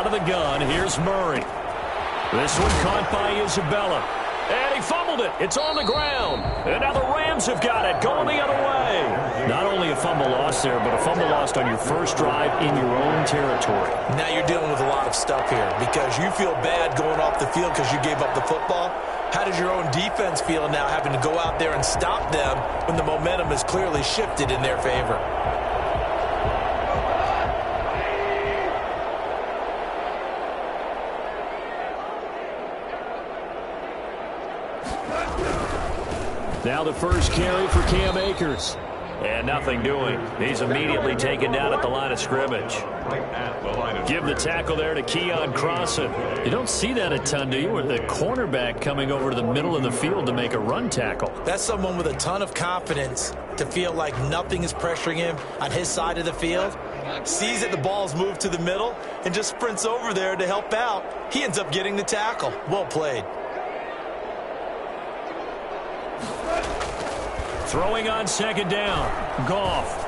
Out of the gun, here's Murray. This one caught by Isabella. And he fumbled it. It's on the ground. And now the Rams have got it, going the other way. Not only a fumble loss there, but a fumble lost on your first drive in your own territory. Now you're dealing with a lot of stuff here because you feel bad going off the field because you gave up the football. How does your own defense feel now having to go out there and stop them when the momentum is clearly shifted in their favor? Now the first carry for Cam Akers. And nothing doing. He's immediately taken down at the line of scrimmage. Give the tackle there to Keon Crossan. You don't see that a ton, do you? With the cornerback coming over to the middle of the field to make a run tackle. That's someone with a ton of confidence to feel like nothing is pressuring him on his side of the field. Sees that the ball's moved to the middle and just sprints over there to help out. He ends up getting the tackle. Well played. Throwing on second down. Goff.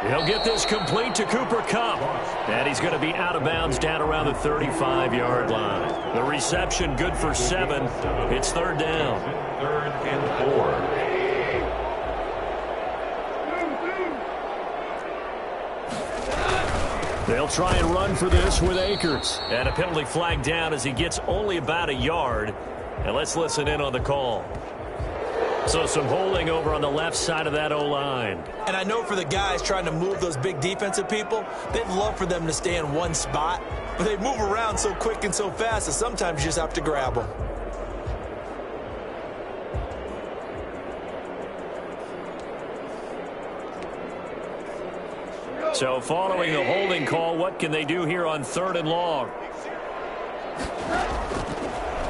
He'll get this complete to Cooper Kupp. And he's going to be out of bounds down around the 35-yard line. The reception good for 7. It's third down. 3rd and 4. They'll try and run for this with Akers. And a penalty flag down as he gets only about a yard. And let's listen in on the call. So some holding over on the left side of that O-line. And I know for the guys trying to move those big defensive people, they'd love for them to stay in one spot. But they move around so quick and so fast that sometimes you just have to grab them. So following the holding call, what can they do here on 3rd and long?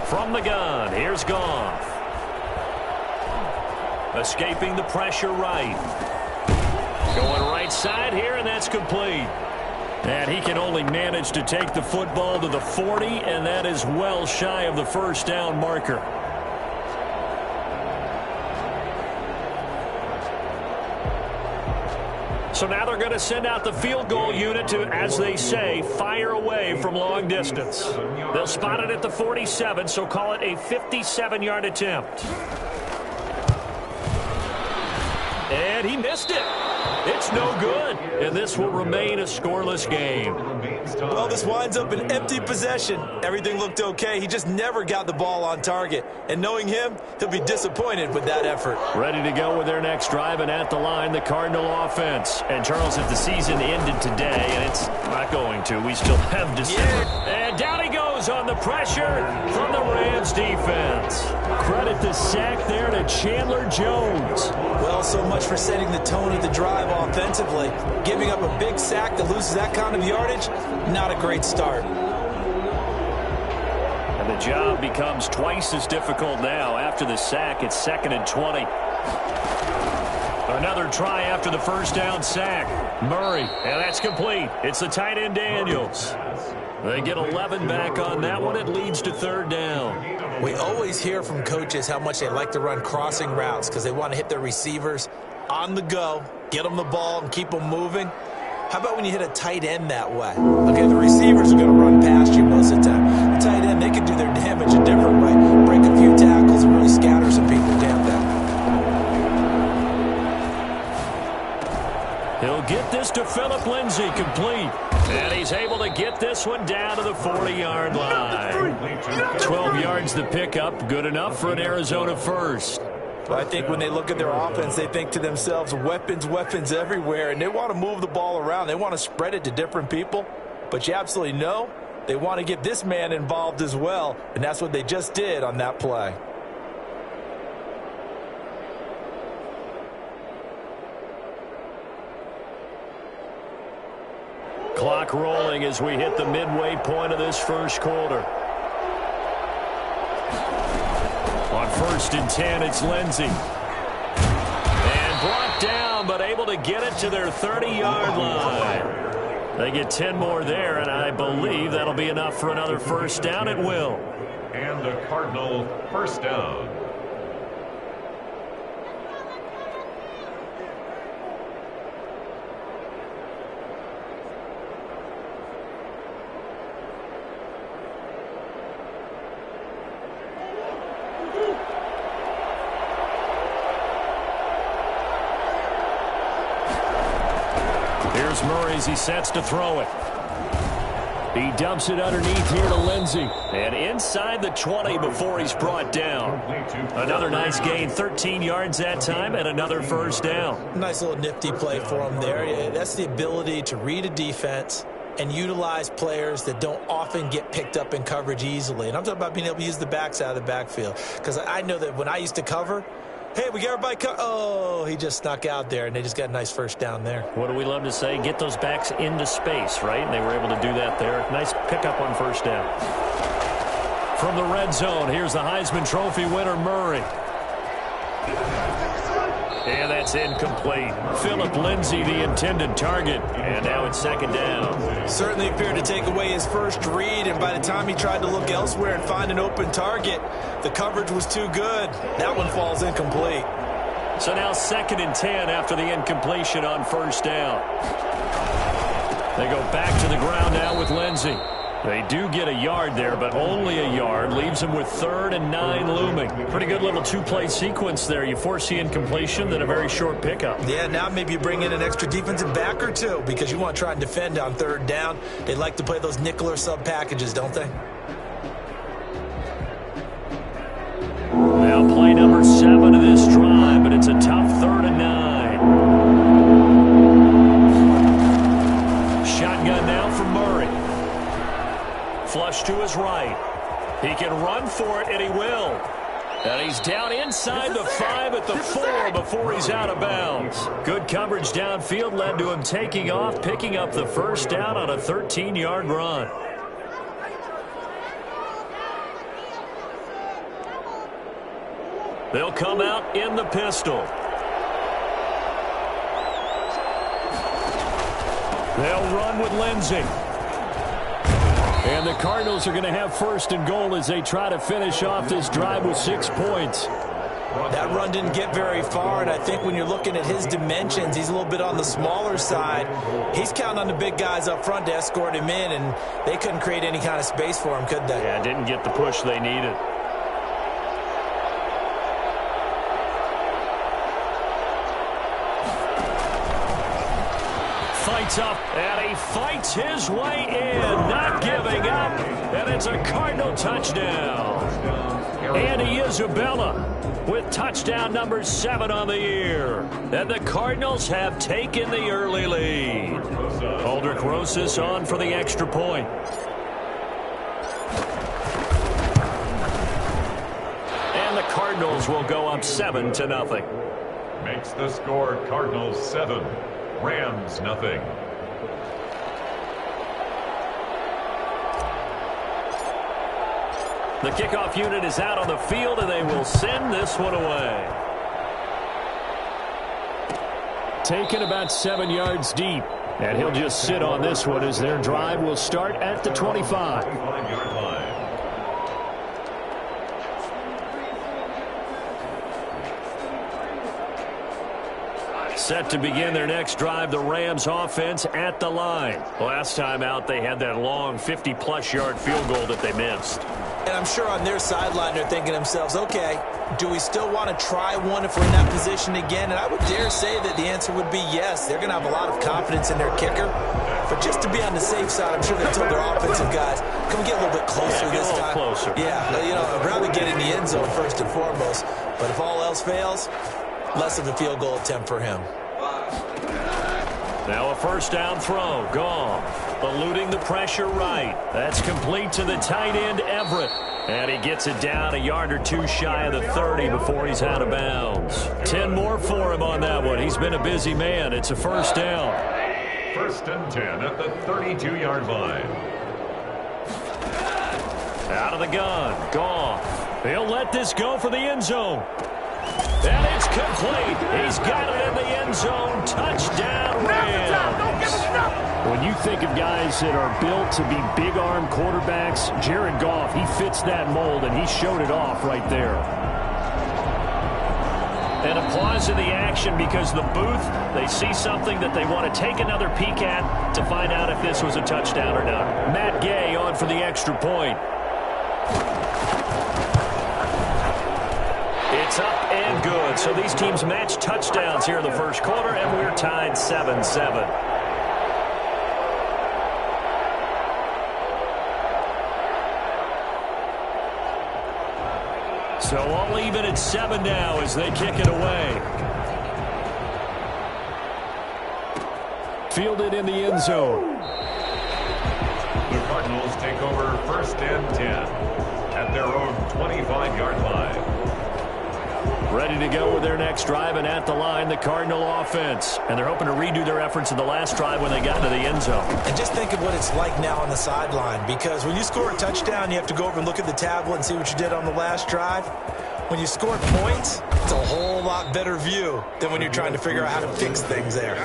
From the gun, here's Goff. Escaping the pressure right. Going right side here, and that's complete. And he can only manage to take the football to the 40, and that is well shy of the first down marker. So now they're going to send out the field goal unit to, as they say, fire away from long distance. They'll spot it at the 47, so call it a 57-yard attempt. And he missed it. It's no good. And this will remain a scoreless game. Well, this winds up an empty possession. Everything looked okay. He just never got the ball on target. And knowing him, he'll be disappointed with that effort. Ready to go with their next drive, and at the line, the Cardinal offense. And Charles, if the season ended today, and it's not going to, we still have December. Yeah. And down he goes on the pressure from the Rams defense. Credit the sack there to Chandler Jones. Well, so much for setting the tone of the drive offensively. Giving up a big sack that loses that kind of yardage, not a great start. And the job becomes twice as difficult now. After the sack, it's 2nd and 20. Another try after the first down sack. Murray, and that's complete. It's the tight end Daniels. They get 11 back on that one. It leads to 3rd down. We always hear from coaches how much they like to run crossing routes because they want to hit their receivers on the go, get them the ball, and keep them moving. How about when you hit a tight end that way? Okay, the receivers are going to run past you most of the time. The tight end, they can do their damage a different way. Break a few tackles and really scatter some people down there. He'll get this to Phillip Lindsay, complete. And he's able to get this one down to the 40-yard line. 12 yards the pickup, good enough for an Arizona first. But I think when they look at their offense, they think to themselves, weapons, weapons everywhere, and they want to move the ball around. They want to spread it to different people. But you absolutely know they want to get this man involved as well, and that's what they just did on that play. Clock rolling as we hit the midway point of this first quarter. On 1st and 10, it's Lindsay. And brought down, but able to get it to their 30-yard line. They get 10 more there, and I believe that'll be enough for another first down. It will. And the Cardinal first down. Here's Murray as he sets to throw it. He dumps it underneath here to Lindsey. And inside the 20 before he's brought down. Another nice gain, 13 yards that time, and another first down. Nice little nifty play for him there. Yeah, that's the ability to read a defense and utilize players that don't often get picked up in coverage easily. And I'm talking about being able to use the backs out of the backfield. Because I know that when I used to cover, hey, we got everybody oh, he just snuck out there, and they just got a nice first down there. What do we love to say? Get those backs into space, right? And they were able to do that there. Nice pickup on first down. From the red zone, here's the Heisman Trophy winner, Murray. And that's incomplete. Philip Lindsay, the intended target. And now it's second down. Certainly appeared to take away his first read, and by the time he tried to look elsewhere and find an open target, the coverage was too good. That one falls incomplete. So now 2nd and 10 after the incompletion on first down. They go back to the ground now with Lindsay. They do get a yard there, but only a yard. Leaves them with 3rd and 9 looming. Pretty good little two-play sequence there. You force the incompletion, then a very short pickup. Yeah, now maybe you bring in an extra defensive back or two because you want to try and defend on 3rd down. They like to play those nickel or sub packages, don't they? Now play number 7 of this drive, but it's a tough 3rd and 9. Shotgun now from Murray. Flush to his right. He can run for it, and he will. And he's down inside the 5 at the 4 before he's out of bounds. Good coverage downfield led to him taking off, picking up the first down on a 13-yard run. They'll come out in the pistol. They'll run with Lindsey. And the Cardinals are going to have 1st and goal as they try to finish off this drive with 6 points. That run didn't get very far, and I think when you're looking at his dimensions, he's a little bit on the smaller side. He's counting on the big guys up front to escort him in, and they couldn't create any kind of space for him, could they? Yeah, didn't get the push they needed. Fights up, and he fights his way in, not giving up, and it's a Cardinal touchdown. Andy Isabella with touchdown number 7 on the year. And the Cardinals have taken the early lead. Aldrich Rosas on for the extra point. And the Cardinals will go up 7-0. Makes the score Cardinals 7. Rams nothing. The kickoff unit is out on the field, and they will send this one away. Taken about 7 yards deep, and he'll just sit on this one as their drive will start at the 25. 25-yard line. Set to begin their next drive, the Rams offense at the line. Last time out, they had that long 50-plus yard field goal that they missed. And I'm sure on their sideline they're thinking to themselves, okay, do we still want to try one if we're in that position again? And I would dare say that the answer would be yes. They're going to have a lot of confidence in their kicker. But just to be on the safe side, I'm sure they told their offensive guys, can we get a little bit closer this time? Closer. Yeah, you know, I'd rather get in the end zone first and foremost. But if all else fails, less of a field goal attempt for him. Now a first down throw. Gone. Eluding the pressure right. That's complete to the tight end, Everett. And he gets it down a yard or two shy of the 30 before he's out of bounds. 10 more for him on that one. He's been a busy man. It's a first down. 1st and 10 at the 32-yard line. Out of the gun. Gone. He'll let this go for the end zone. And it's complete. He's got it in the end zone. Touchdown, Rams. When you think of guys that are built to be big-arm quarterbacks, Jared Goff, he fits that mold, and he showed it off right there. And applause to the action because the booth, they see something that they want to take another peek at to find out if this was a touchdown or not. Matt Gay on for the extra point. It's up and good. So these teams match touchdowns here in the first quarter, and we're tied 7-7. So all even at 7 now as they kick it away. Fielded in the end zone. The Cardinals take over 1st and 10 at their own 25-yard line. Ready to go with their next drive, and at the line, the Cardinal offense. And they're hoping to redo their efforts in the last drive when they got to the end zone. And just think of what it's like now on the sideline, because when you score a touchdown, you have to go over and look at the tablet and see what you did on the last drive. When you score points, it's a whole lot better view than when you're trying to figure out how to fix things there.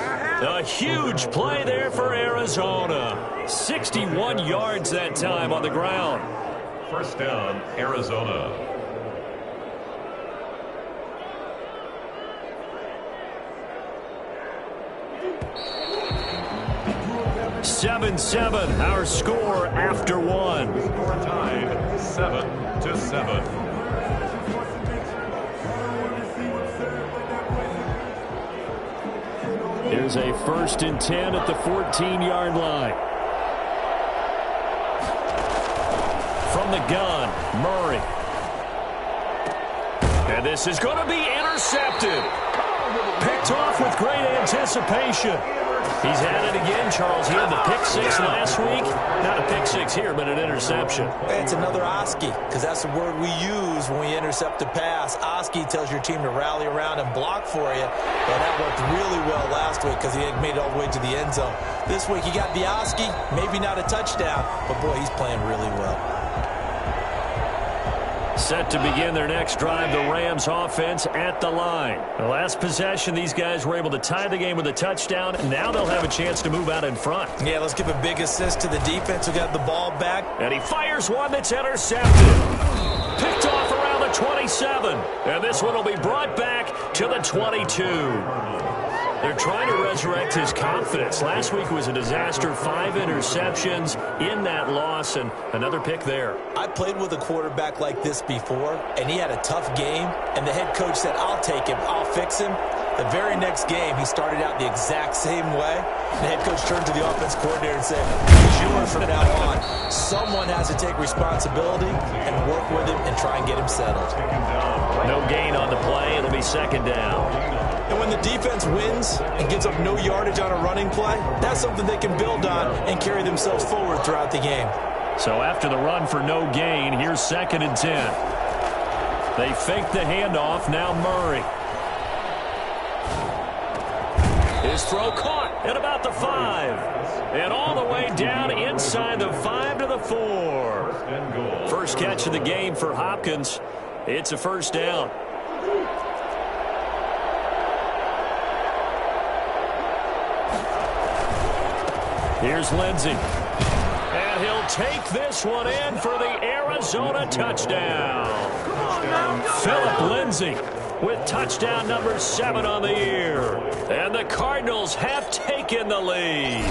A huge play there for Arizona. 61 yards that time on the ground. 1st down, Arizona. 7-7, our score after one. Score tied 7-7. Here's a 1st and 10 at the 14-yard line. From the gun, Murray. And this is going to be intercepted. Picked off with great anticipation. He's had it again, Charles. He had the pick 6 last week. Not a pick 6 here, but an interception. It's another Oski, because that's the word we use when we intercept a pass. Oski tells your team to rally around and block for you. Well, that worked really well last week because he had made it all the way to the end zone. This week, he got the Oski, maybe not a touchdown, but, boy, he's playing really well. Set to begin their next drive, the Rams offense at the line. The last possession, these guys were able to tie the game with a touchdown. Now they'll have a chance to move out in front. Yeah, let's give a big assist to the defense who got the ball back. And he fires one that's intercepted. Picked off around the 27. And this one will be brought back to the 22. They're trying to resurrect his confidence. Last week was a disaster. 5 interceptions in that loss, and another pick there. I played with a quarterback like this before, and he had a tough game, and the head coach said, I'll take him, I'll fix him. The very next game, he started out the exact same way. The head coach turned to the offense coordinator and said, he's yours from now on. Someone has to take responsibility and work with him and try and get him settled. No gain on the play. It'll be 2nd down. And when the defense wins and gives up no yardage on a running play, that's something they can build on and carry themselves forward throughout the game. So after the run for no gain, here's 2nd and 10. They fake the handoff. Now Murray. His throw caught at about the 5. And all the way down inside the 5 to the 4. First catch of the game for Hopkins. It's a 1st down. Here's Lindsey. And he'll take this one in for the Arizona touchdown. Phillip Lindsey with touchdown number 7 on the year. And the Cardinals have taken the lead.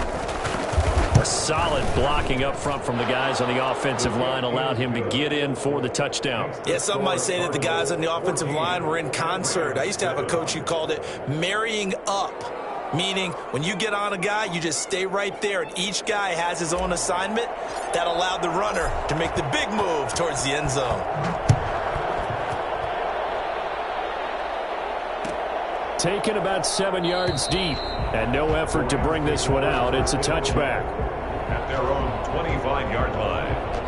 A solid blocking up front from the guys on the offensive line allowed him to get in for the touchdown. Yeah, some might say that the guys on the offensive line were in concert. I used to have a coach who called it marrying up. Meaning, when you get on a guy, you just stay right there, and each guy has his own assignment. That allowed the runner to make the big move towards the end zone. Taken about 7 yards deep, and no effort to bring this one out. It's a touchback. At their own 25-yard line.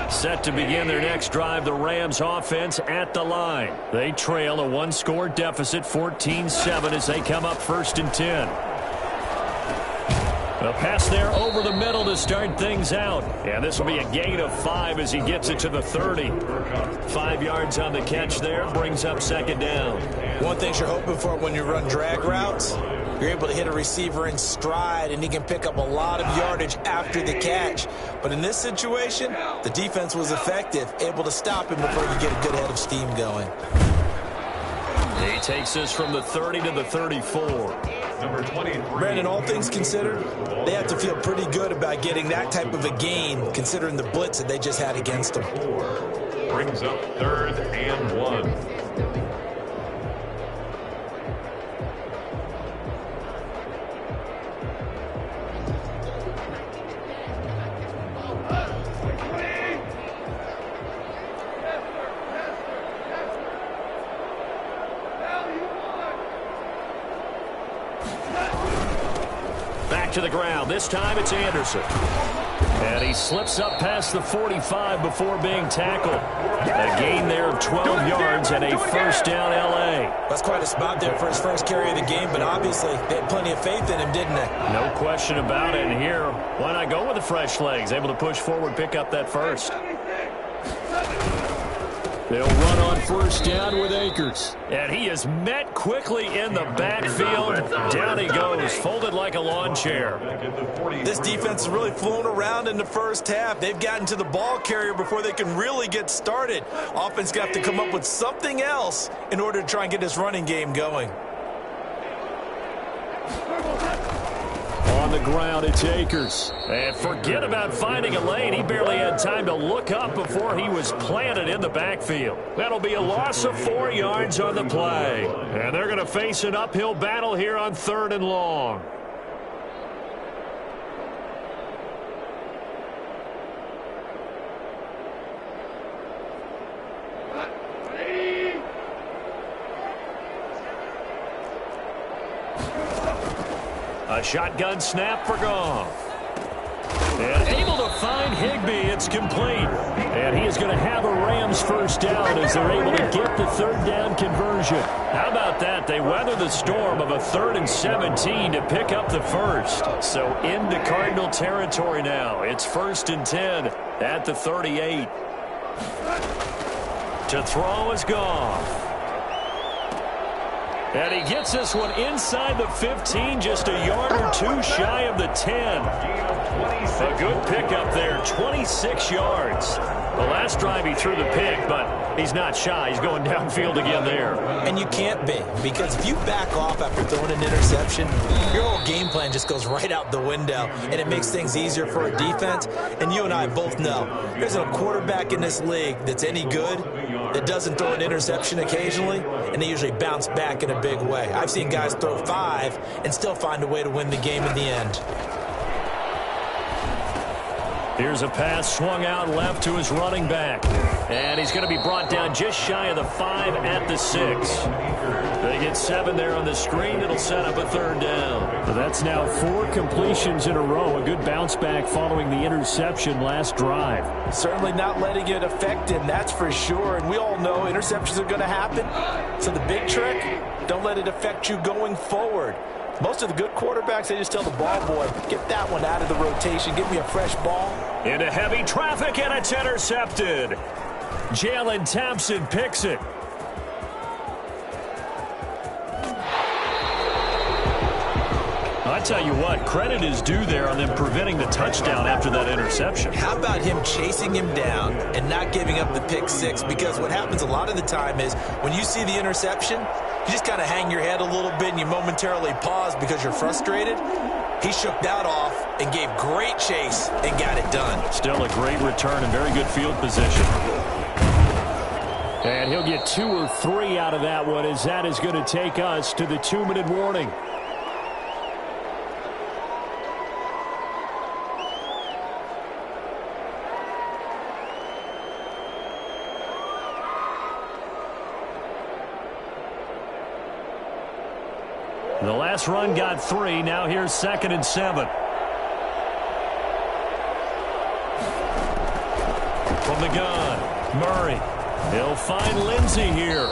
Set to begin their next drive, the Rams offense at the line. They trail a 1-score deficit, 14-7 as they come up 1st and 10. A pass there over the middle to start things out. And this will be a gain of 5 as he gets it to the 30. 5 yards on the catch there, brings up 2nd down. One thing you're hoping for when you run drag routes, you're able to hit a receiver in stride, and he can pick up a lot of yardage after the catch. But in this situation, the defense was effective, able to stop him before he get a good head of steam going. He takes this from the 30 to the 34. Number 23. Brandon, all things considered, they have to feel pretty good about getting that type of a gain, considering the blitz that they just had against them. Brings up 3rd and 1. to the ground. This time it's Anderson. And he slips up past the 45 before being tackled. A gain there of 12 yards and a first down L.A. That's quite a spot there for his first carry of the game, but obviously they had plenty of faith in him, didn't they? No question about it. And here, why not go with the fresh legs? Able to push forward, pick up that first. They'll run on first down with Akers. And he is met quickly in the backfield. Down he goes, folded like a lawn chair. This defense is really flown around in the first half. They've gotten to the ball carrier before they can really get started. Offense got to come up with something else in order to try and get this running game going. On the ground, it's Akers. And forget about finding a lane. He barely had time to look up before he was planted in the backfield. That'll be a loss of 4 yards on the play. And they're going to face an uphill battle here on 3rd and long. A shotgun snap for Goff. And able to find Higbee. It's complete. And he is going to have a Rams first down as they're able to get the 3rd down conversion. How about that? They weather the storm of a 3rd and 17 to pick up the first. So into Cardinal territory now. It's 1st and 10 at the 38. To throw is Goff. And he gets this one inside the 15, just a yard or two shy of the 10. A good pickup there, 26 yards. The last drive he threw the pick, but he's not shy. He's going downfield again there. And you can't be, because if you back off after throwing an interception, your whole game plan just goes right out the window, and it makes things easier for a defense. And you and I both know there's a quarterback in this league that's any good that doesn't throw an interception occasionally, and they usually bounce back in a big way. I've seen guys throw 5 and still find a way to win the game in the end. Here's a pass swung out left to his running back. And he's going to be brought down just shy of the 5 at the 6. They get 7 there on the screen. It'll set up a 3rd down. So that's now 4 completions in a row. A good bounce back following the interception last drive. Certainly not letting it affect him, that's for sure. And we all know interceptions are going to happen. So the big trick, don't let it affect you going forward. Most of the good quarterbacks, they just tell the ball boy, get that one out of the rotation. Give me a fresh ball. Into heavy traffic, and it's intercepted. Jalen Thompson picks it. I tell you what, credit is due there on them preventing the touchdown after that interception. How about him chasing him down and not giving up the pick 6? Because what happens a lot of the time is when you see the interception, you just kind of hang your head a little bit and you momentarily pause because you're frustrated. He shook that off and gave great chase and got it done. Still a great return and very good field position. And he'll get 2 or 3 out of that one, as that is going to take us to the 2-minute warning. The last run got 3. Now here's 2nd and 7. From the gun, Murray. He'll find Lindsey here.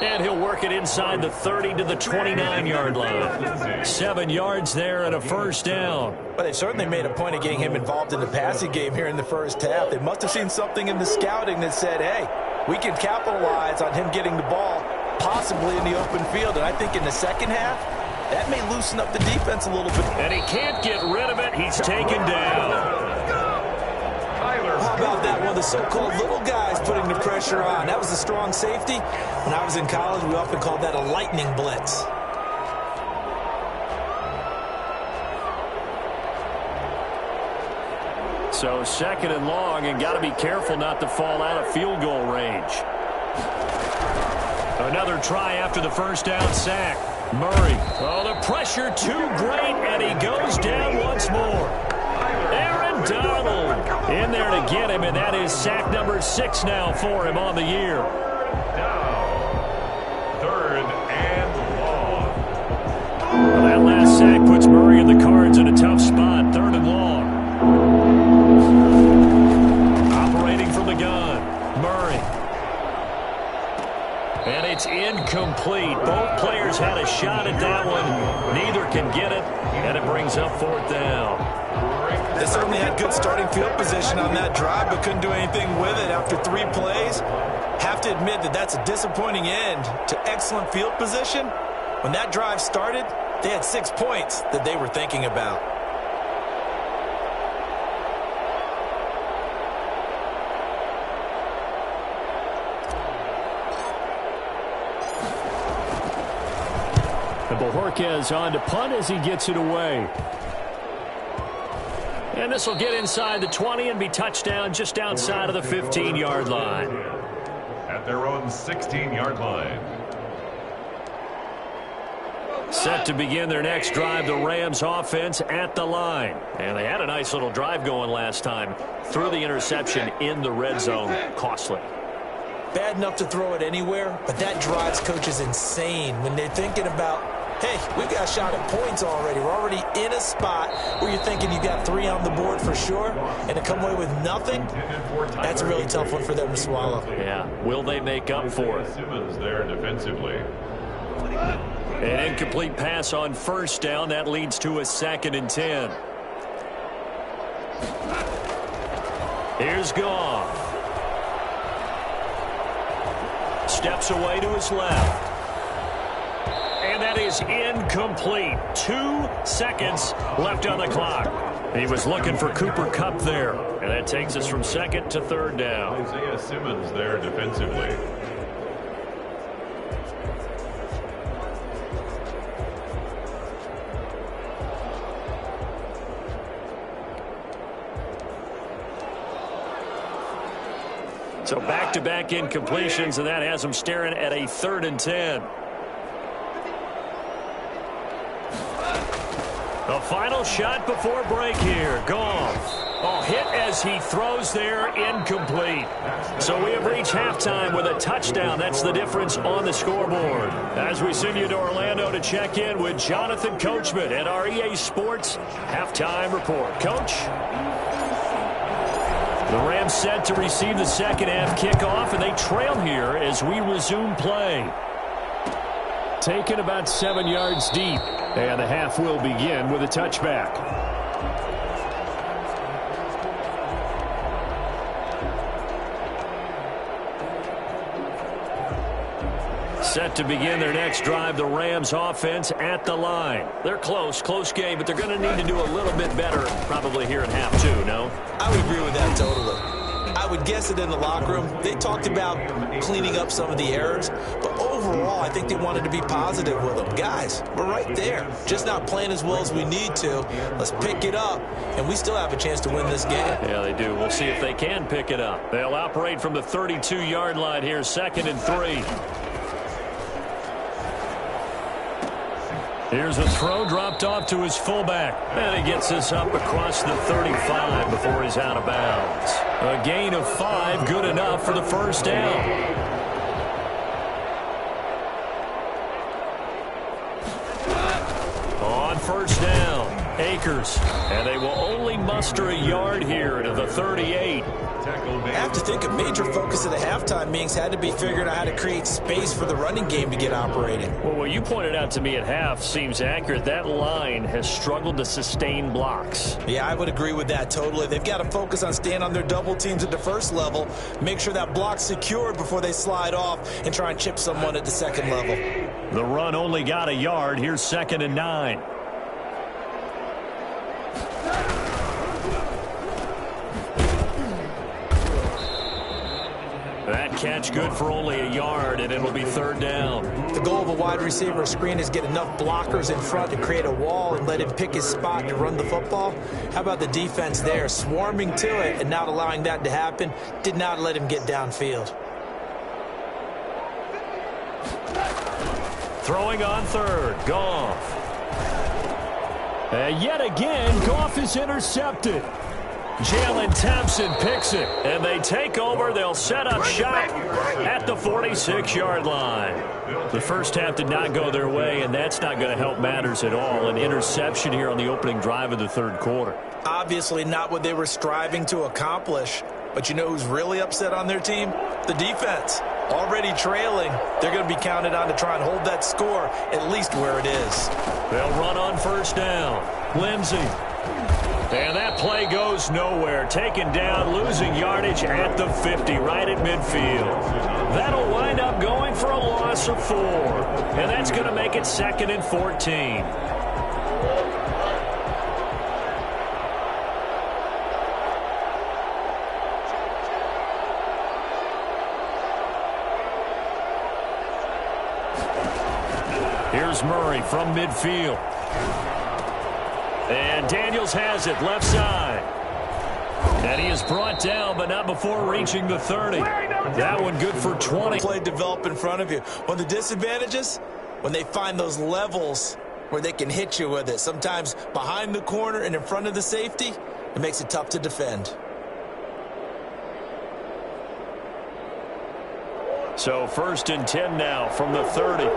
And he'll work it inside the 30 to the 29-yard line. 7 yards there and a first down. But they certainly made a point of getting him involved in the passing game here in the first half. They must have seen something in the scouting that said, hey, we can capitalize on him getting the ball possibly in the open field. And I think in the second half, that may loosen up the defense a little bit. And he can't get rid of it. He's taken down. How about that one? The so-called little guys putting the pressure on. That was a strong safety. When I was in college, we often called that a lightning blitz. So 2nd and long, and got to be careful not to fall out of field goal range. Another try after the first down sack. Murray. Oh, the pressure too great, and he goes down once more. Aaron Donald in there to get him, and that is sack number 6 now for him on the year. Down. 3rd and long. Well, that last sack puts Murray bringing the Cards in a tough spot, 3rd and long. Operating from the gun, Murray. And it's incomplete. Both players had a shot at that one. Neither can get it, and it brings up 4th down. They certainly had good starting field position on that drive, but couldn't do anything with it after 3 plays. Have to admit that that's a disappointing end to excellent field position. When that drive started, they had 6 points that they were thinking about. Bojorquez on to punt as he gets it away. And this will get inside the 20 and be touchdown just outside of the 15-yard line. At their own 16-yard line. Set to begin their next drive, the Rams offense at the line. And they had a nice little drive going last time. Threw the interception in the red zone. Costly. Bad enough to throw it anywhere, but that drives coaches insane when they're thinking about, hey, we've got a shot at points already. We're already in a spot where you're thinking you got 3 on the board for sure, and to come away with nothing, that's a really tough one for them to swallow. Yeah. Will they make up for it? Simmons there defensively. An incomplete pass on 1st down. That leads to a 2nd and 10. Here's Goff. Steps away to his left. And that is incomplete. 2 seconds left on the clock. He was looking for Cooper Kupp there. And that takes us from 2nd to 3rd down. Isaiah Simmons there defensively. So back-to-back incompletions, and that has them staring at a 3rd and 10. The final shot before break here. Goff. Oh, hit as he throws there, incomplete. So we have reached halftime with a touchdown. That's the difference on the scoreboard. As we send you to Orlando to check in with Jonathan Coachman at our EA Sports Halftime Report. Coach? The Rams set to receive the second-half kickoff, and they trail here as we resume play. Taken about 7 yards deep, and the half will begin with a touchback. Set to begin their next drive, the Rams offense at the line. They're close game, but they're going to need to do a little bit better probably here in half 2, no? I would agree with that totally. I would guess it in the locker room. They talked about cleaning up some of the errors, but overall, I think they wanted to be positive with them. Guys, we're right there. Just not playing as well as we need to. Let's pick it up, and we still have a chance to win this game. Yeah, they do. We'll see if they can pick it up. They'll operate from the 32-yard line here, 2nd and 3. Here's a throw dropped off to his fullback. And he gets this up across the 35 before he's out of bounds. A gain of 5, good enough for the 1st down. On 1st down, Akers. And they will only muster a yard here to the 38. I have to think a major focus of the halftime meetings had to be figuring out how to create space for the running game to get operating. Well, what you pointed out to me at half seems accurate. That line has struggled to sustain blocks. Yeah, I would agree with that totally. They've got to focus on staying on their double teams at the first level, make sure that block's secured before they slide off and try and chip someone at the second level. The run only got a yard. Here's 2nd and 9. That catch good for only a yard, and it'll be 3rd down. The goal of a wide receiver screen is get enough blockers in front to create a wall and let him pick his spot to run the football. How about the defense there, swarming to it and not allowing that to happen? Did not let him get downfield. Throwing on 3rd, Goff. And yet again, Goff is intercepted. Jalen Thompson picks it, and they take over. They'll set up shop at the 46-yard line. The first half did not go their way, and that's not going to help matters at all. An interception here on the opening drive of the third quarter. Obviously not what they were striving to accomplish. But you know who's really upset on their team? The defense. Already trailing. They're going to be counted on to try and hold that score at least where it is. They'll run on first down. Lindsey. And that play goes nowhere. Taken down, losing yardage at the 50, right at midfield. That'll wind up going for a loss of 4. And that's going to make it 2nd and 14. Here's Murray from midfield. And Daniels has it left side. And he is brought down, but not before reaching the 30. That one good for 20. Play develop in front of you. One of the disadvantages, when they find those levels where they can hit you with it, sometimes behind the corner and in front of the safety, it makes it tough to defend. So 1st and 10 now from the 30.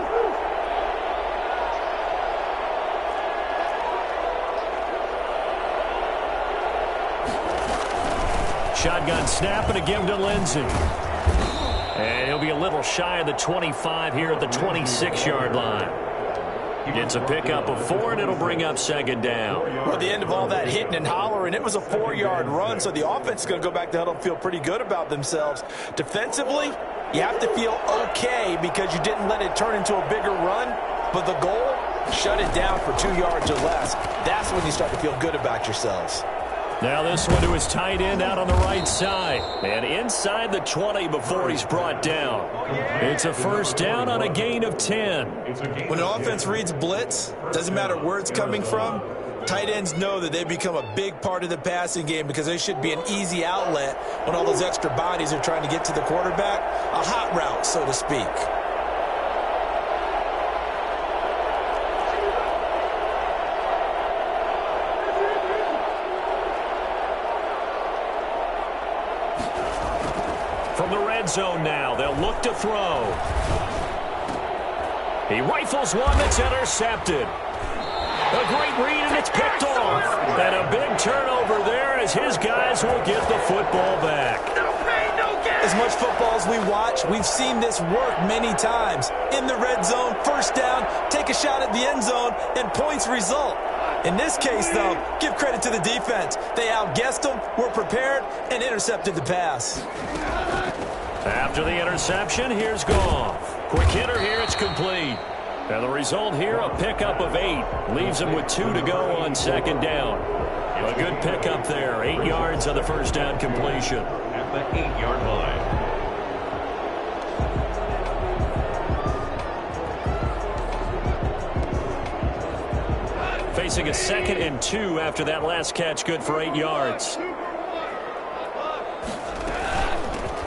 Shotgun snap, and again to Lindsey. And he'll be a little shy of the 25 here at the 26-yard line. It's a pickup of 4, and it'll bring up 2nd down. Well, at the end of all that hitting and hollering, it was a 4-yard run, so the offense is going to go back to huddle and feel pretty good about themselves. Defensively, you have to feel okay because you didn't let it turn into a bigger run, but the goal, shut it down for 2 yards or less. That's when you start to feel good about yourselves. Now this one to his tight end out on the right side. And inside the 20 before he's brought down. It's a 1st down on a gain of 10. When an offense reads blitz, doesn't matter where it's coming from, tight ends know that they become a big part of the passing game because they should be an easy outlet when all those extra bodies are trying to get to the quarterback. A hot route, so to speak. From the red zone now, they'll look to throw. He rifles one that's intercepted. A great read, and it's picked off. And a big turnover there as his guys will get the football back. As much football as we watch, we've seen this work many times. In the red zone, 1st down, take a shot at the end zone, and points result. In this case, though, give credit to the defense. They outguessed them, were prepared, and intercepted the pass. After the interception, here's Goff. Quick hitter here, it's complete. And the result here, a pickup of 8. Leaves him with 2 to go on 2nd down. A good pickup there, 8 yards on the 1st down completion. At the 8-yard line. Facing a 2nd and 2 after that last catch, good for 8 yards.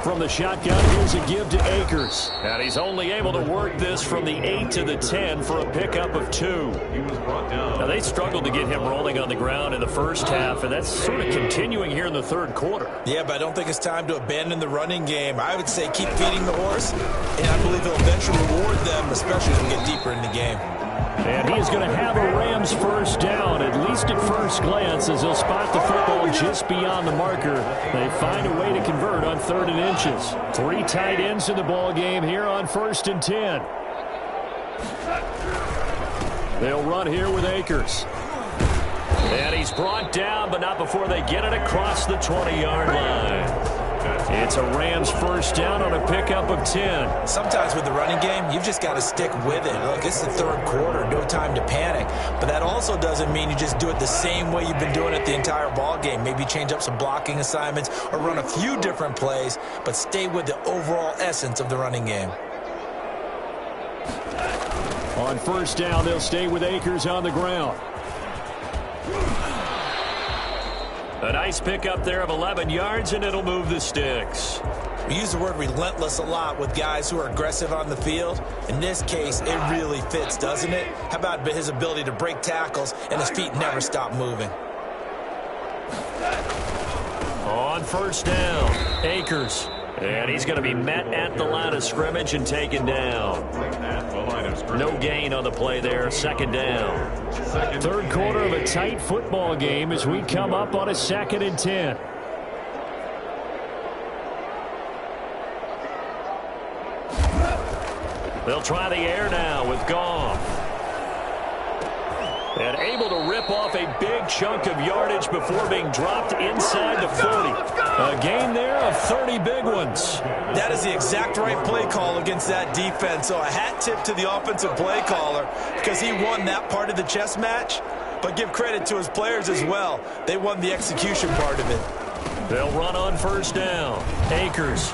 From the shotgun, here's a give to Akers. And he's only able to work this from the 8 to the 10 for a pickup of 2. Now, they struggled to get him rolling on the ground in the first half, and that's sort of continuing here in the third quarter. Yeah, but I don't think it's time to abandon the running game. I would say keep feeding the horse, and I believe he'll eventually reward them, especially as we get deeper in the game. And he is going to have a Rams 1st down, at least at first glance, as he'll spot the football just beyond the marker. They find a way to convert on 3rd and inches. 3 tight ends in the ball game here on 1st and 10. They'll run here with Akers. And he's brought down, but not before they get it across the 20-yard line. It's a Rams 1st down on a pickup of 10. Sometimes with the running game, you've just got to stick with it. Look, it's the third quarter, no time to panic. But that also doesn't mean you just do it the same way you've been doing it the entire ball game. Maybe change up some blocking assignments or run a few different plays, but stay with the overall essence of the running game. On 1st down, they'll stay with Akers on the ground. A nice pickup there of 11 yards, and it'll move the sticks. We use the word relentless a lot with guys who are aggressive on the field. In this case, it really fits, doesn't it? How about his ability to break tackles and his feet never stop moving? On first down, Akers. And he's going to be met at the line of scrimmage and taken down. No gain on the play there, second down. Third quarter of a tight football game as we come up on a 2nd and 10. They'll try the air now with Goff. And able to rip off a big chunk of yardage before being dropped inside the 40. A gain there of 30 big ones. That is the exact right play call against that defense. So a hat tip to the offensive play caller because he won that part of the chess match. But give credit to his players as well. They won the execution part of it. They'll run on first down. Akers.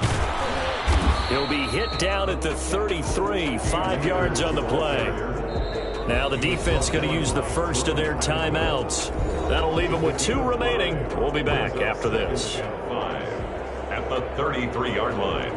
He'll be hit down at the 33, 5 yards on the play. Now the defense going to use the first of their timeouts. That'll leave them with 2 remaining. We'll be back after this. 5 at the 33-yard line.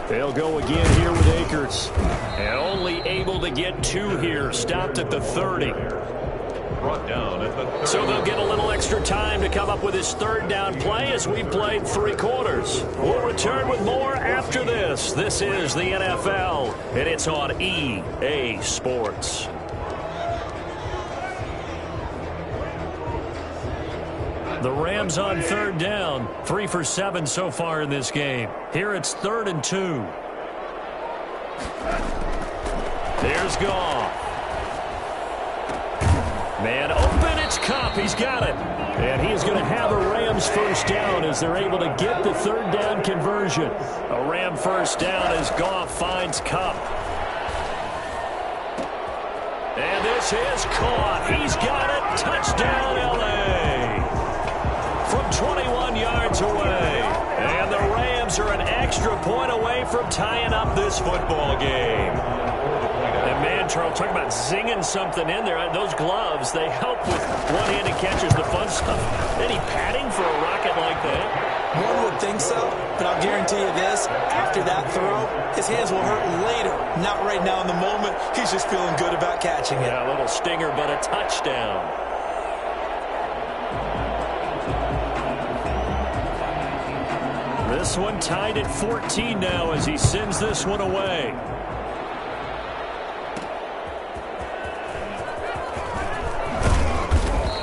They'll go again here with Akers. And only able to get 2 here. Stopped at the 30. Brought down at the 30. So they'll get a little extra time to come up with his 3rd down play as we played 3 quarters. We'll return with more after this. This is the NFL, and it's on EA Sports. The Rams on 3rd down. 3 for 7 so far in this game. Here it's 3rd and 2. There's Goff. Man open, it's Kupp. He's got it. And he is going to have a Rams first down as they're able to get the 3rd down conversion. A Ram first down as Goff finds Kupp. And this is caught. He's got it. Touchdown, L.A. From 21 yards away. And the Rams are an extra point away from tying up this football game. And man, Charles, talking about zinging something in there. Those gloves, they help with one-handed catches, the fun stuff. Any padding for a rocket like that? One would think so, but I'll guarantee you this. After that throw, his hands will hurt later. Not right now in the moment. He's just feeling good about catching it. Yeah, a little stinger, but a touchdown. This one tied at 14 now as he sends this one away.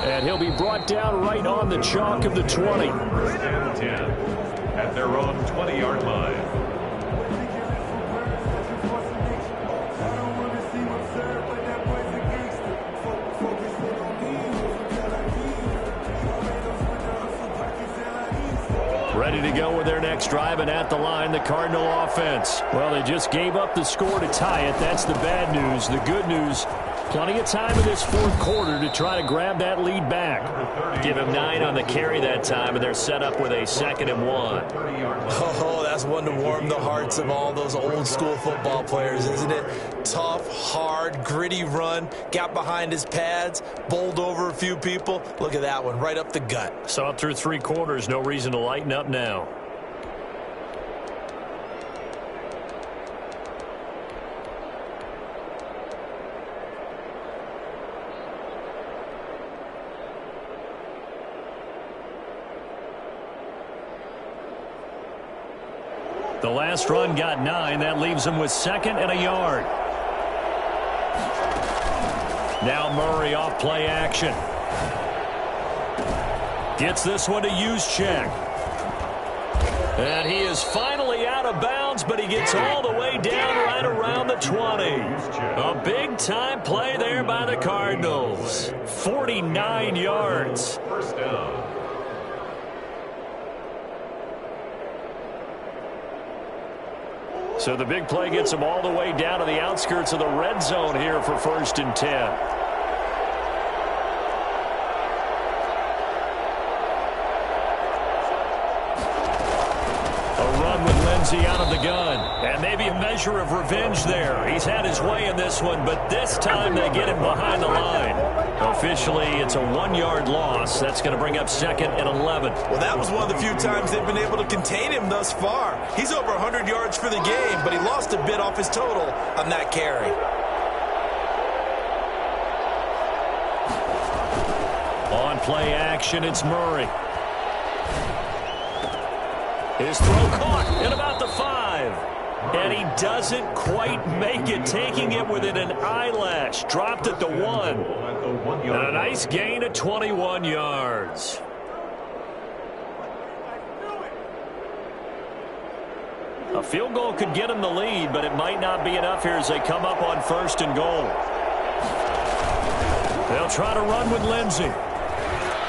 And he'll be brought down right on the chalk of the 20. 1st and 10 at their own 20-yard line. Ready to go with their next drive, and at the line, the Cardinal offense. Well, they just gave up the score to tie it. That's the bad news. The good news, plenty of time in this 4th quarter to try to grab that lead back. Give him 9 on the carry that time, and they're set up with a 2nd and 1. Oh, that's one to warm the hearts of all those old-school football players, isn't it? Tough, hard, gritty run. Got behind his pads, bowled over a few people. Look at that one, right up the gut. Saw it through 3 quarters. No reason to lighten up now. The last run got 9. That leaves him with 2nd and a yard. Now Murray off play action. Gets this one to Juszczyk. And he is finally out of bounds, but he gets all the way down right around the 20. A big-time play there by the Cardinals. 49 yards. First down. So the big play gets them all the way down to the outskirts of the red zone here for 1st and 10. A run run with Lindsey out of the gun. And maybe a measure of revenge there. He's had his way in this one, but this time they get him behind the line. Officially, it's a 1-yard loss. That's going to bring up 2nd and 11. Well, that was one of the few times they've been able to contain him thus far. He's over 100 yards for the game, but he lost a bit off his total on that carry. On play action, it's Murray. His throw caught at about the 5. And he doesn't quite make it, taking it within an eyelash. Dropped at the 1. And a nice gain of 21 yards. A field goal could get him the lead, but it might not be enough here as they come up on 1st and goal. They'll try to run with Lindsey.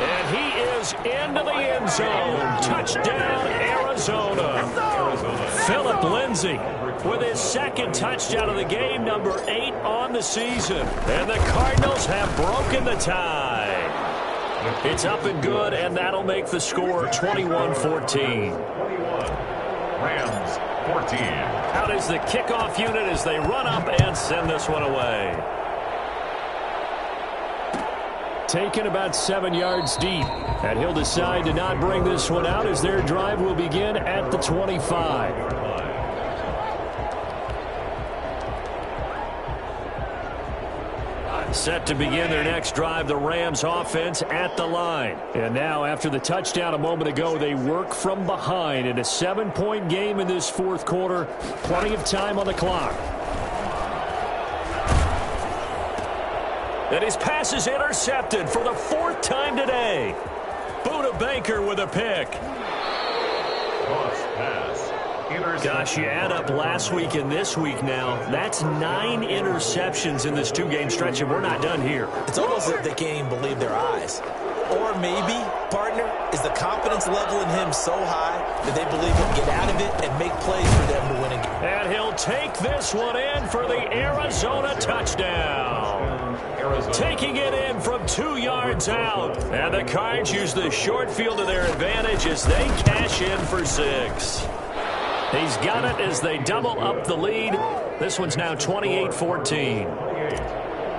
And he is into the end zone. Touchdown, Arizona. Phillip Lindsey with his 2nd touchdown of the game, number 8 on the season. And the Cardinals have broken the tie. It's up and good, and that'll make the score 21-14. Rams 14. Out is the kickoff unit as they run up and send this one away. Taken about 7 yards deep. And he'll decide to not bring this one out as their drive will begin at the 25. Set to begin their next drive, the Rams offense at the line. And now, after the touchdown a moment ago, they work from behind in a 7-point game in this 4th quarter. Plenty of time on the clock. And his pass is intercepted for the 4th time today. Buda Baker with a pick. Gosh, you add up last week and this week now. That's 9 interceptions in this 2-game stretch, and we're not done here. It's almost as if they can't even believe their eyes. Or maybe, partner, is the confidence level in him so high that they believe he'll get out of it and make plays for them to win a game. And he'll take this one in for the Arizona touchdown. Taking it in from 2 yards out. And the Cards use the short field to their advantage as they cash in for 6. He's got it as they double up the lead. This one's now 28-14.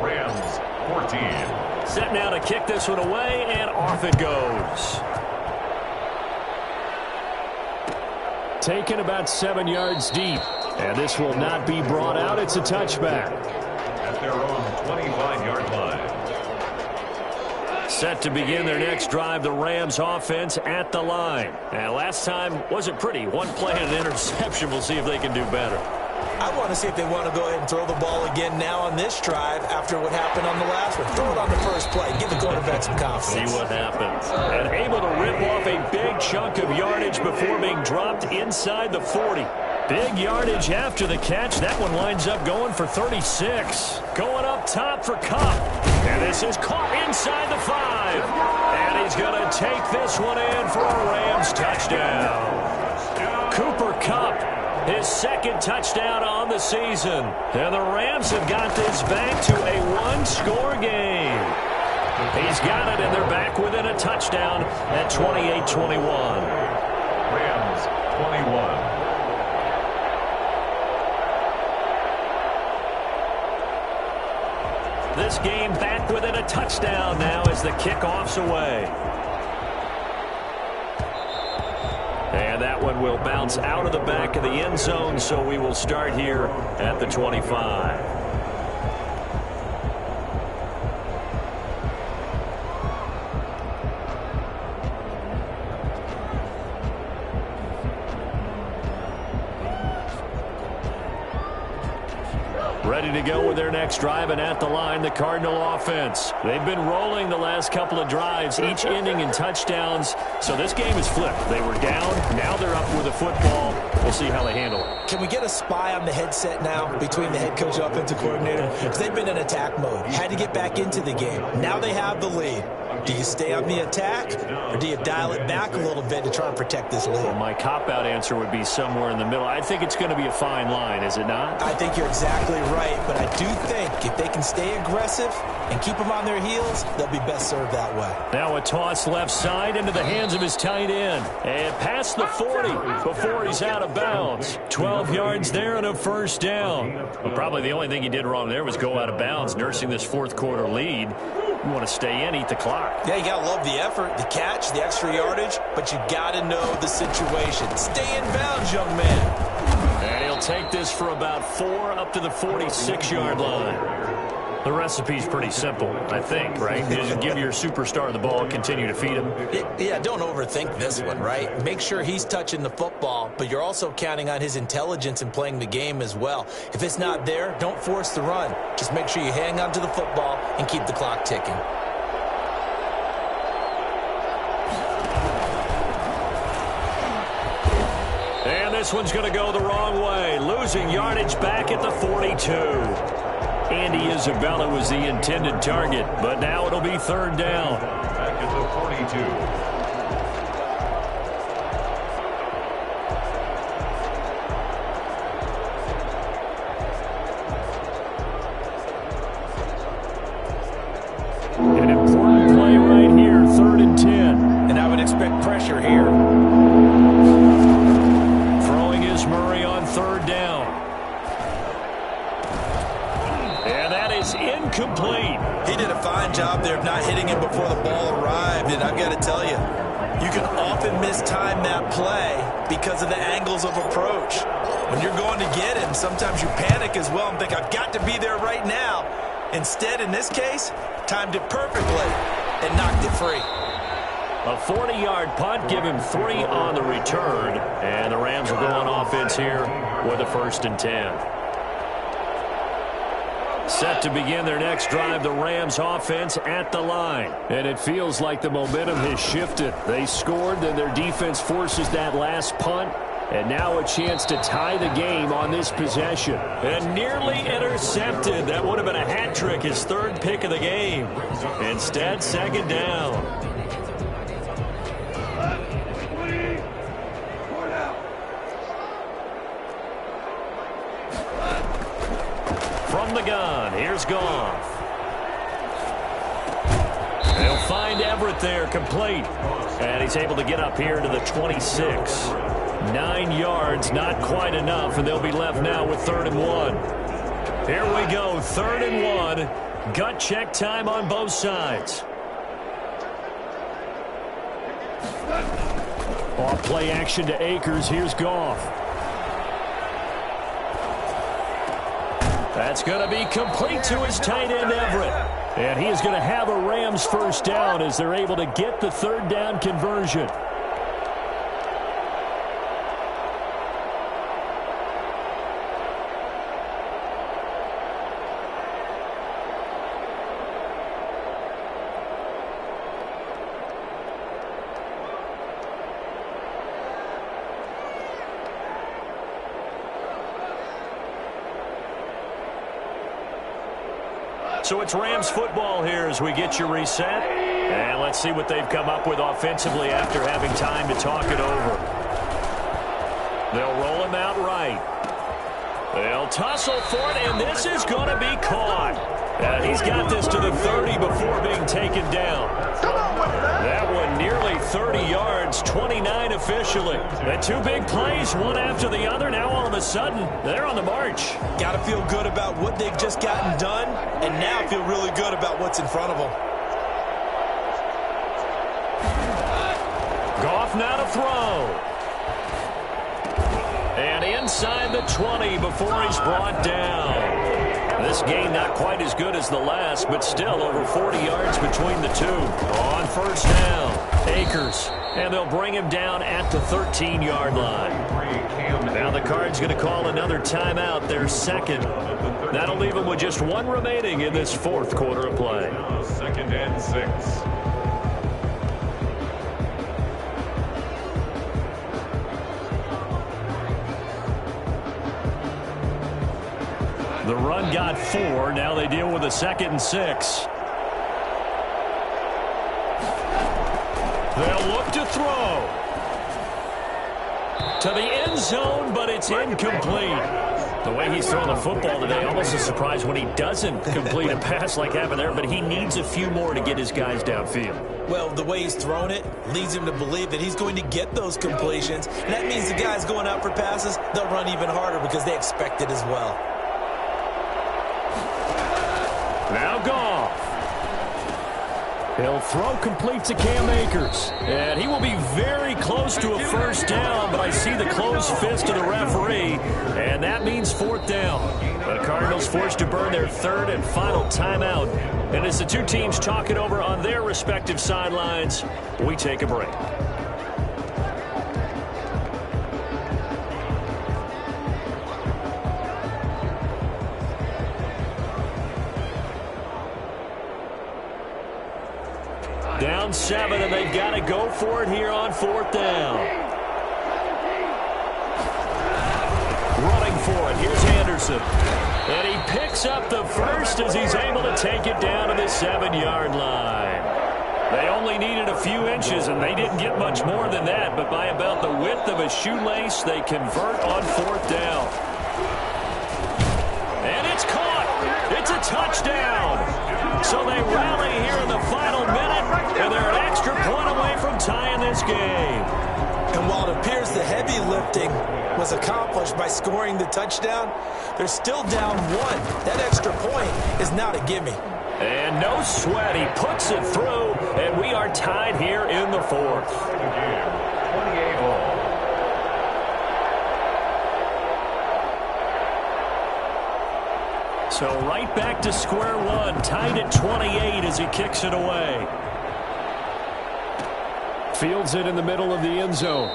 Rams 14. Set now to kick this one away, and off it goes. Taken about 7 yards deep. And this will not be brought out. It's a touchback. At their own 25-yard line. Set to begin their next drive, the Rams offense at the line. And last time wasn't pretty. 1 play and an interception. We'll see if they can do better. I want to see if they want to go ahead and throw the ball again now on this drive after what happened on the last one. Throw it on the first play. Give the quarterback some confidence. See what happens. And able to rip off a big chunk of yardage before being dropped inside the 40. Big yardage after the catch. That one lines up going for 36. Going up top for Kupp. And this is caught inside the 5. And he's going to take this one in for a Rams touchdown. Cooper Kupp, his 2nd touchdown on the season. And the Rams have got this back to a 1-score game. He's got it, and they're back within a touchdown at 28-21. Rams 21. This game back within a touchdown now as the kickoff's away. And that one will bounce out of the back of the end zone, so we will start here at the 25. Ready to go with their next drive, and at the line, the Cardinal offense. They've been rolling the last couple of drives, each ending in touchdowns. So this game is flipped. They were down. Now they're up with the football. We'll see how they handle it. Can we get a spy on the headset now between the head coach and offensive coordinator? Because they've been in attack mode. Had to get back into the game. Now they have the lead. Do you stay on the attack, or do you dial it back a little bit to try and protect this lead? Well, my cop-out answer would be somewhere in the middle. I think it's going to be a fine line, is it not? I think you're exactly right, but I do think if they can stay aggressive and keep them on their heels, they'll be best served that way. Now a toss left side into the hands of his tight end. And past the 40 before he's out of bounds. 12 yards there and a first down. Well, probably the only thing he did wrong there was go out of bounds, nursing this fourth quarter lead. You want to stay in, eat the clock. Yeah, you got to love the effort, the catch, the extra yardage, but you got to know the situation. Stay in bounds, young man. And he'll take this for about 4 up to the 46-yard line. The recipe's pretty simple, I think, right? You just give your superstar the ball, continue to feed him. Yeah, don't overthink this one, right? Make sure he's touching the football, but you're also counting on his intelligence in playing the game as well. If it's not there, don't force the run. Just make sure you hang on to the football and keep the clock ticking. And this one's going to go the wrong way, losing yardage back at the 42. Andy Isabella was the intended target, but now it'll be third down. Back at the 42. An important play right here, 3rd and 10. And I would expect pressure here. Throwing is Murray on 3rd down. And that is incomplete. He did a fine job there of not hitting him before the ball arrived, and I've got to tell you, you can often mistime that play because of the angles of approach. When you're going to get him, sometimes you panic as well and think, I've got to be there right now. Instead, in this case, timed it perfectly and knocked it free. A 40-yard punt, give him 3 on the return. And the Rams will go on offense here with a 1st and 10. Set to begin their next drive, the Rams offense at the line. And it feels like the momentum has shifted. They scored, then their defense forces that last punt. And now a chance to tie the game on this possession. And nearly intercepted. That would have been a hat trick, his 3rd pick of the game. Instead, 2nd down. From the gun, here's Goff. They'll find Everett there, complete. And he's able to get up here to the 26. 9 yards, not quite enough, and they'll be left now with 3rd and 1. Here we go, 3rd and 1. Gut check time on both sides. Off play action to Akers. Here's Goff. That's going to be complete to his tight end, Everett. And he is going to have a Rams 1st down as they're able to get the 3rd down conversion. So it's Rams football here as we get you reset. And let's see what they've come up with offensively after having time to talk it over. They'll roll him out right. They'll tussle for it, and this is going to be caught. And he's got this to the 30 before being taken down. That one nearly 30 yards, 29 officially. The 2 big plays, one after the other. Now all of a sudden, they're on the march. Got to feel good about what they've just gotten done, and now feel really good about what's in front of them. Goff now to throw. And inside the 20 before he's brought down. This game not quite as good as the last, but still over 40 yards between the two. On 1st down, Akers. And they'll bring him down at the 13-yard line. Now the Cards going to call another timeout, their 2nd. That'll leave them with just 1 remaining in this 4th quarter of play. 2nd and 6. The run got 4. Now they deal with a 2nd and 6. They'll look to throw. To the end zone, but it's incomplete. The way he's throwing the football today, almost a surprise when he doesn't complete a pass like happened there, but he needs a few more to get his guys downfield. Well, the way he's thrown it leads him to believe that he's going to get those completions. And that means the guys going out for passes, they'll run even harder because they expect it as well. Now Goff. He'll throw complete to Cam Akers. And he will be very close to a first down, but I see the closed fist of the referee, and that means fourth down. The Cardinals forced to burn their third and final timeout. And as the two teams talk it over on their respective sidelines, we take a break. Down 7, and they've got to go for it here on fourth down. Running for it. Here's Anderson. And he picks up the first as he's able to take it down to the 7-yard line. They only needed a few inches, and they didn't get much more than that. But by about the width of a shoelace, they convert on fourth down. And it's caught. It's a touchdown. So they rally here in the final minute, and they're an extra point away from tying this game. And while it appears the heavy lifting was accomplished by scoring the touchdown, they're still down 1. That extra point is not a gimme. And no sweat. He puts it through, and we are tied here in the fourth. 28 all. So right back to square one, tied at 28 as he kicks it away. Fields it in the middle of the end zone.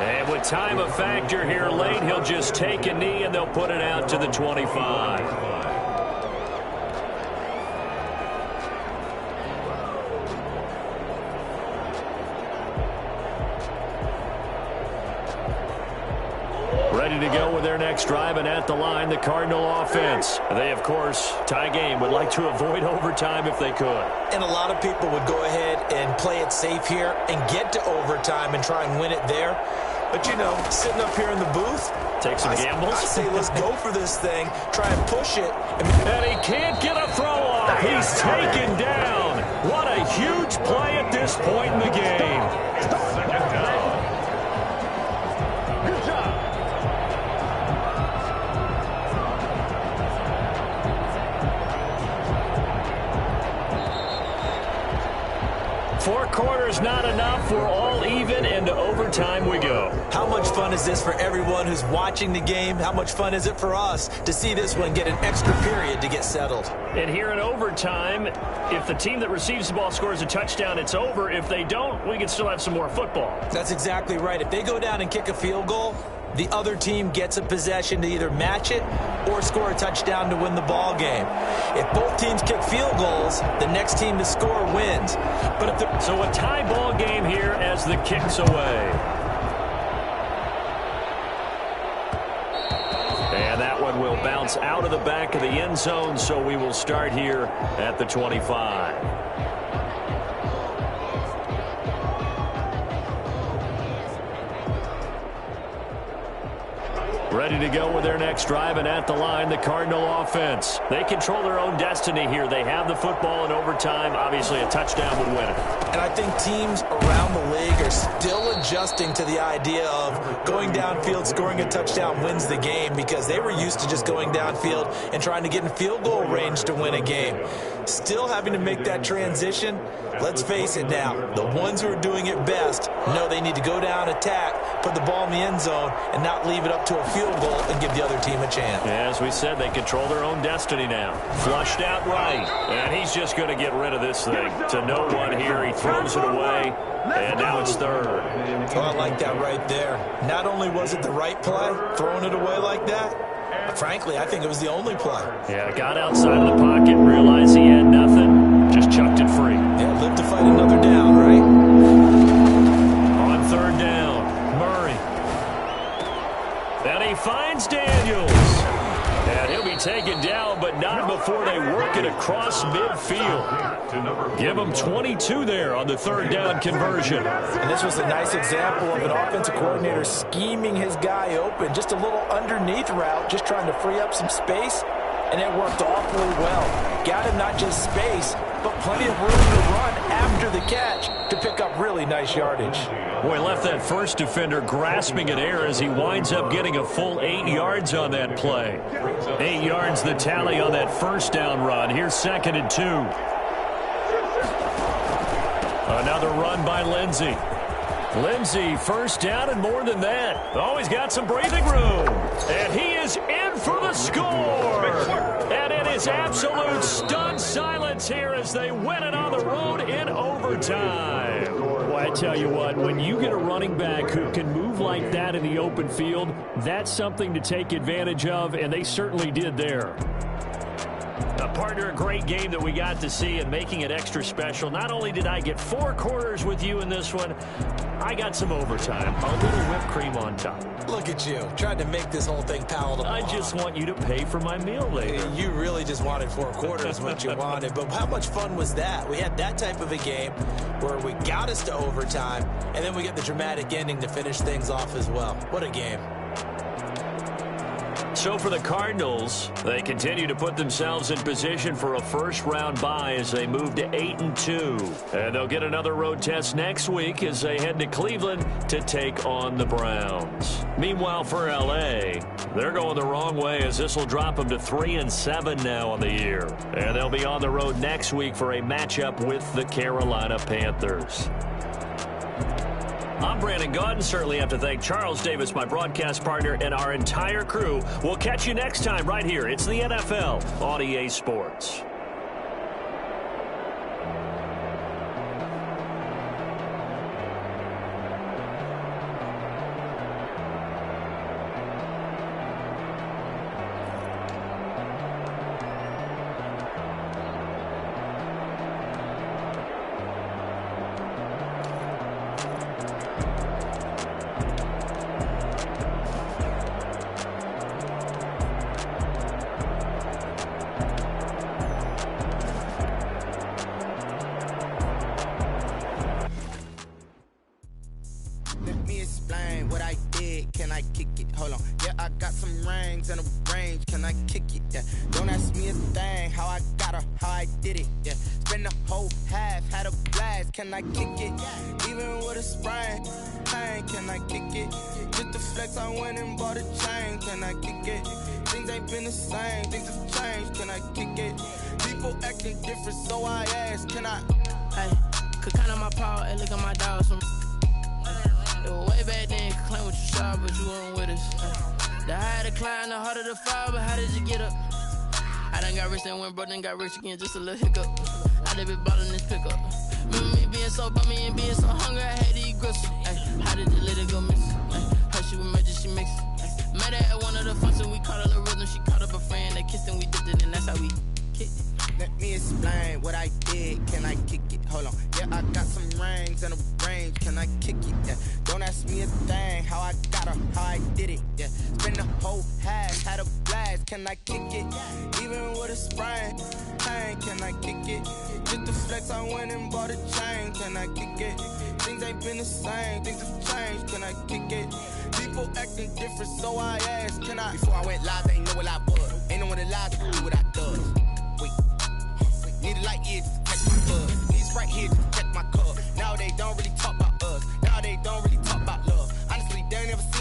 And with time a factor here late, he'll just take a knee and they'll put it out to the 25. Ready to go with their next drive, and at the line, the Cardinal offense. They, of course, tie game, would like to avoid overtime if they could. And a lot of people would go ahead and play it safe here and get to overtime and try and win it there. But, you know, sitting up here in the booth, take some gambles. I say let's go for this thing, try and push it. And he can't get a throw off. He's taken down. What a huge play at this point in the game. Second down. Four quarters not enough. We're all even, and to overtime we go. How much fun is this for everyone who's watching the game? How much fun is it for us to see this one get an extra period to get settled? And here in overtime, if the team that receives the ball scores a touchdown, it's over. If they don't, we can still have some more football. That's exactly right. If they go down and kick a field goal, the other team gets a possession to either match it or score a touchdown to win the ball game. If both teams kick field goals, the next team to score wins. But if so a tie ball game here as the kick's away. And that one will bounce out of the back of the end zone, so we will start here at the 25. Ready to go with their next drive, and at the line, the Cardinal offense. They control their own destiny here. They have the football in overtime. Obviously, a touchdown would win it. And I think teams around the league are still adjusting to the idea of going downfield, scoring a touchdown wins the game, because they were used to just going downfield and trying to get in field goal range to win a game. Still having to make that transition. Let's face it now, the ones who are doing it best know they need to go down, attack, put the ball in the end zone, and not leave it up to a field goal and give the other team a chance. As we said, they control their own destiny now. Flushed out right, and he's just going to get rid of this thing. To no one here, he throws it away, and now it's third. Oh, I like that right there. Not only was it the right play, throwing it away like that, but frankly, I think it was the only play. Yeah, got outside of the pocket, realized he had nothing, just chucked it free. Yeah, live to fight another down, right? On third down, Murray. And he finds Daniels. And he'll be taken down, but not before they work it across midfield. Give them 22 there on the third down conversion. And this was a nice example of an offensive coordinator scheming his guy open. Just a little underneath route, just trying to free up some space, and it worked awfully well. Got him not just space, but plenty of room to run after the catch to pick up really nice yardage. Boy, left that first defender grasping at air as he winds up getting a full 8 yards on that play. 8 yards the tally on that first down run. Here's 2nd and 2. Another run by Lindsey. Lindsey, first down and more than that. Oh, he's got some breathing room. And he is in for the score. And it is absolute stunned silence here as they win it on the road in overtime. Well, I tell you what, when you get a running back who can move like that in the open field, that's something to take advantage of, and they certainly did there. Partner, a great game that we got to see and making it extra special. Not only did I get 4 quarters with you in this one, I got some overtime. A little whipped cream on top. Look at you, trying to make this whole thing palatable. I just want you to pay for my meal later. You really just wanted 4 quarters what you wanted. But how much fun was that? We had that type of a game where we got us to overtime, and then we get the dramatic ending to finish things off as well. What a game. So for the Cardinals, they continue to put themselves in position for a first-round bye as they move to 8-2. And they'll get another road test next week as they head to Cleveland to take on the Browns. Meanwhile, for L.A., they're going the wrong way as this will drop them to 3-7 now on the year. And they'll be on the road next week for a matchup with the Carolina Panthers. I'm Brandon Gaudin. Certainly have to thank Charles Davis, my broadcast partner, and our entire crew. We'll catch you next time right here. It's the NFL on EA Sports. Got rich again, just a little hiccup. I done been ballin' this pickup. Remember me being so bummy and being so hungry, I had to eat gristle. How did you let it go miss? Her she was emergency mix. Met her at one of the functions, we caught a little rhythm. She caught up a friend, they kissed and we dipped it, and that's how we kicked it. Let me explain what I did. Can I kick it? Hold on. Yeah, I got some rings and a range. Can I kick it? Yeah. Don't ask me a thing. How I got her, how I did it. Yeah. Spend the whole half, had a blast. Can I kick it? Even with a sprain. Can I kick it? Just the flex, I went and bought a chain. Can I kick it? Things ain't been the same. Things have changed. Can I kick it? People acting different, so I asked. Can I? Before I went live, they ain't know what I was. Ain't know what it lies to do what I does. Wait. Need a light year to catch my buzz. Need Sprite here to check my cup. Now they don't really talk about us. Now they don't really talk about love. Honestly, they ain't never seen